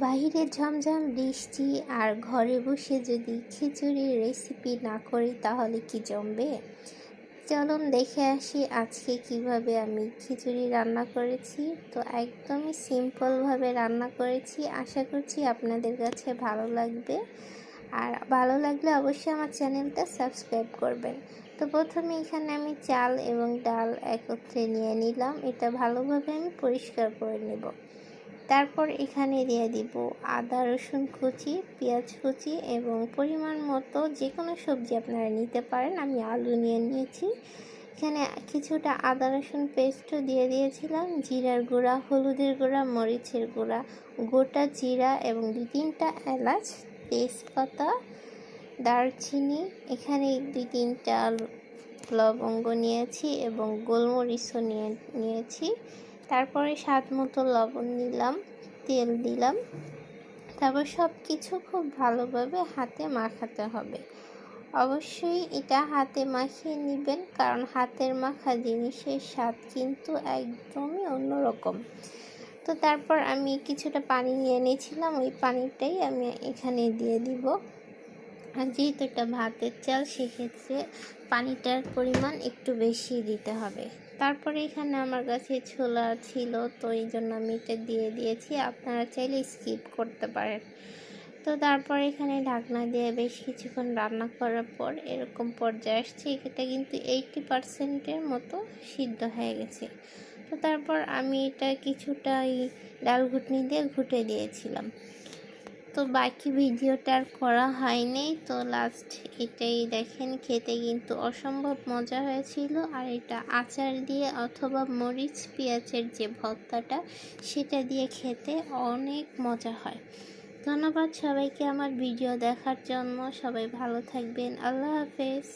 বাহিরে ঝমঝম বৃষ্টি আর ঘরে বসে যদি খিচুড়ির রেসিপি না করি তাহলে কি জমবে? চলুন দেখে আসি আজকে কিভাবে আমি খিচুড়ি রান্না করেছি। তো একদমই সিম্পলভাবে রান্না করেছি, আশা করছি আপনাদের কাছে ভালো লাগবে। আর ভালো লাগলে অবশ্যই আমার চ্যানেলটা সাবস্ক্রাইব করবেন। তো প্রথমে এখানে আমি চাল এবং ডাল একত্রে নিয়ে নিলাম, এটা ভালোভাবে আমি পরিষ্কার করে নেব। তারপর এখানে দিয়ে দিব আদা রসুন কুচি, পেঁয়াজ কুচি এবং পরিমাণ মতো যে কোনো সবজি আপনারা নিতে পারেন। আমি আলু নিয়ে নিয়েছি। এখানে কিছুটা আদা রসুন পেস্টও দিয়ে দিয়েছিলাম, জিরার গুঁড়া, হলুদের গুঁড়া, মরিচের গুঁড়া, গোটা জিরা এবং 2-3টা এলাচ, তেজপাতা, দারচিনি, এখানে 2-3টা লবঙ্গ নিয়েছি এবং গোলমরিচও নিয়েছি। তারপরে স্বাদ মতো লবণ নিলাম, তেল দিলাম। তারপর সব কিছু খুব ভালোভাবে হাতে মাখাতে হবে। অবশ্যই এটা হাতে মাখিয়ে নেবেন, কারণ হাতের মাখা জিনিসের স্বাদ কিন্তু একদমই অন্যরকম। তো তারপর আমি কিছুটা পানি নিয়ে নিয়েছিলাম, ওই পানিটাই আমি এখানে দিয়ে দিব। আর যেহেতু এটা ভাতের চাল, সেক্ষেত্রে পানিটার পরিমাণ একটু বেশি দিতে হবে। তারপরে এখানে আমার কাছে ছোলা ছিল, তো এই জন্য আমি এটা দিয়ে দিয়েছি, আপনারা চাইলে স্কিপ করতে পারেন। তো তারপর এখানে ঢাকনা দিয়ে বেশ কিছুক্ষণ রান্না করার পর এরকম পর্যায়ে আসছে, এটা কিন্তু 80%-এর মতো সিদ্ধ হয়ে গেছে। তো তারপর আমি এটা কিছুটা ডাল ঘুটনি দিয়ে ঘুটে দিয়েছিলাম। তো বাকি ভিডিওটা আর করা হয়নি। তো লাস্ট এটাই দেখেন, খেতে কিন্তু অসম্ভব মজা হয়েছিল। আর এটা আচার দিয়ে অথবা মরিচ পেঁয়াজের যে ভর্তাটা, সেটা দিয়ে খেতে অনেক মজা হয়। ধন্যবাদ সবাইকে আমার ভিডিও দেখার জন্য। সবাই ভালো থাকবেন। আল্লাহ হাফেজ।